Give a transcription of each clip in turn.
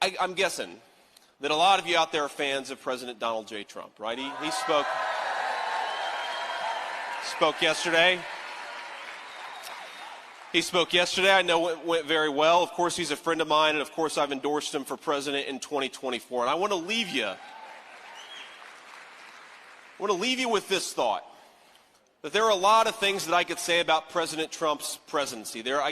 I'm guessing that a lot of you out there are fans of President Donald J. Trump, right? He spoke yesterday. He spoke yesterday. I know it went very well. Of course, he's a friend of mine, and of course, I've endorsed him for president in 2024. And I want to leave you with this thought, that there are a lot of things that I could say about President Trump's presidency. I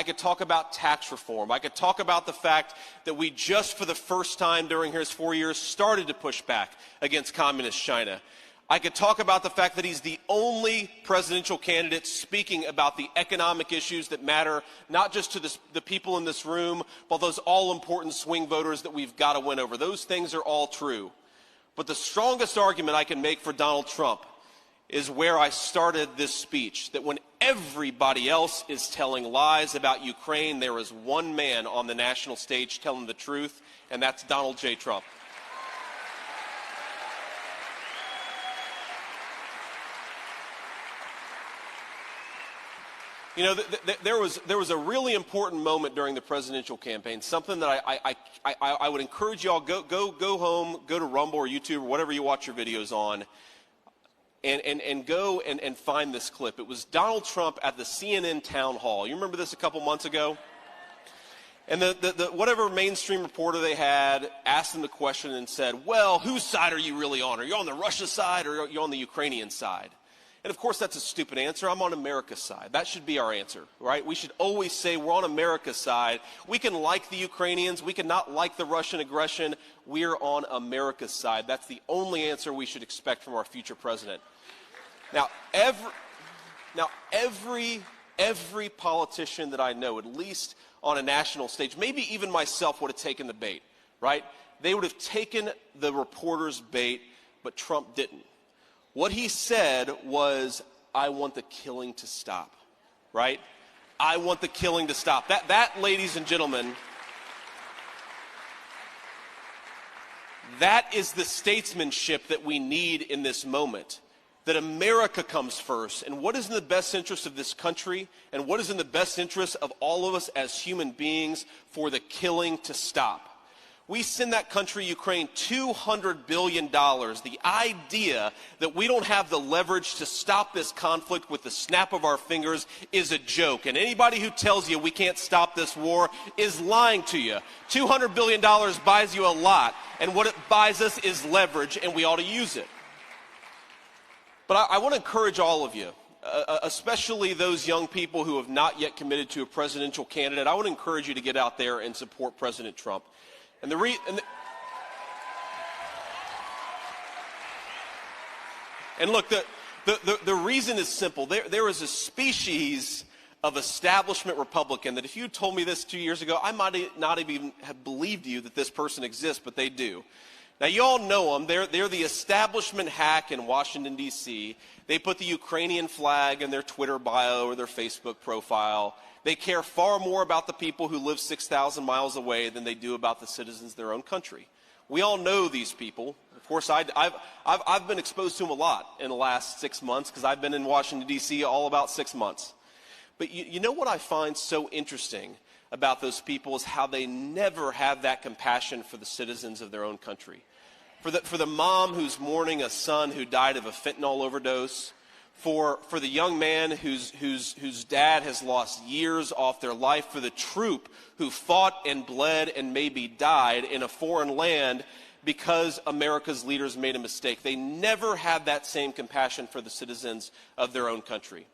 could talk about tax reform. I could talk about the fact that we just for the first time during his 4 years started to push back against communist China. I could talk about the fact that he's the only presidential candidate speaking about the economic issues that matter, not just to the people in this room, but those all-important swing voters that we've got to win over. Those things are all true. But the strongest argument I can make for Donald Trump is where I started this speech, that when everybody else is telling lies about Ukraine, there is one man on the national stage telling the truth, and that's Donald J. Trump. You know, there was a really important moment during the presidential campaign, something that I would encourage you all, go home, go to Rumble or YouTube or whatever you watch your videos on, and go and find this clip. It was Donald Trump at the CNN town hall. You remember this a couple months ago? And the whatever mainstream reporter they had asked him the question and said, well, whose side are you really on? Are you on the Russia side or are you on the Ukrainian side? And of course, that's a stupid answer. I'm on America's side. That should be our answer, right? We should always say we're on America's side. We can like the Ukrainians. We can not like the Russian aggression. We're on America's side. That's the only answer we should expect from our future president. Now, every politician that I know, at least on a national stage, maybe even myself, would have taken the bait, right? They would have taken the reporter's bait, but Trump didn't. What he said was, I want the killing to stop, right? I want the killing to stop. That, ladies and gentlemen, that is the statesmanship that we need in this moment. That America comes first, and what is in the best interest of this country, and what is in the best interest of all of us as human beings, for the killing to stop. We send that country, Ukraine, $200 billion. The idea that we don't have the leverage to stop this conflict with the snap of our fingers is a joke. And anybody who tells you we can't stop this war is lying to you. $200 billion buys you a lot, and what it buys us is leverage, and we ought to use it. But I want to encourage all of you, especially those young people who have not yet committed to a presidential candidate. I want to encourage you to get out there and support President Trump. And look, the reason is simple. There is a species of establishment Republican that if you told me this 2 years ago, I might not even have believed you that this person exists, but they do. Now, you all know them. They're the establishment hack in Washington, D.C. They put the Ukrainian flag in their Twitter bio or their Facebook profile. They care far more about the people who live 6,000 miles away than they do about the citizens of their own country. We all know these people. Of course, I've been exposed to them a lot in the last 6 months because I've been in Washington, D.C. all about 6 months. But you know what I find so interesting about those people is how they never have that compassion for the citizens of their own country. For the mom who's mourning a son who died of a fentanyl overdose, for the young man whose dad has lost years off their life, for the troop who fought and bled and maybe died in a foreign land because America's leaders made a mistake. They never have that same compassion for the citizens of their own country.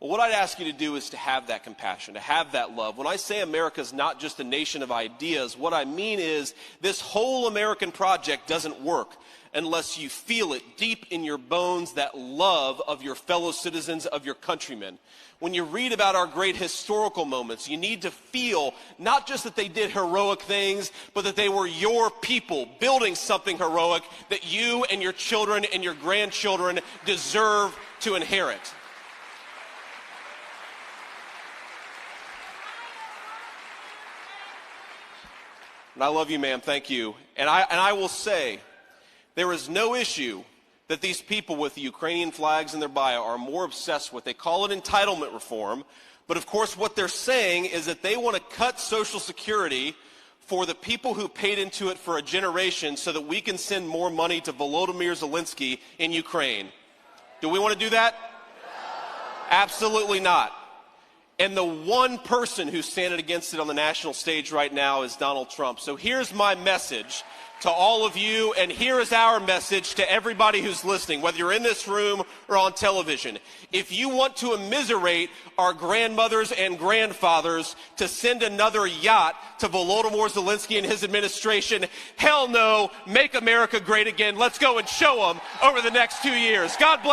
Well, what I'd ask you to do is to have that compassion, to have that love. When I say America's not just a nation of ideas, what I mean is this whole American project doesn't work unless you feel it deep in your bones, that love of your fellow citizens, of your countrymen. When you read about our great historical moments, you need to feel not just that they did heroic things, but that they were your people building something heroic that you and your children and your grandchildren deserve to inherit. And I love you, ma'am. Thank you. And I will say, there is no issue that these people with the Ukrainian flags in their bio are more obsessed with. They call it entitlement reform. But of course, what they're saying is that they want to cut Social Security for the people who paid into it for a generation so that we can send more money to Volodymyr Zelensky in Ukraine. Do we want to do that? Absolutely not. And the one person who's standing against it on the national stage right now is Donald Trump. So here's my message to all of you, and here is our message to everybody who's listening, whether you're in this room or on television. If you want to immiserate our grandmothers and grandfathers to send another yacht to Volodymyr Zelensky and his administration, hell no, make America great again. Let's go and show them over the next 2 years. God bless.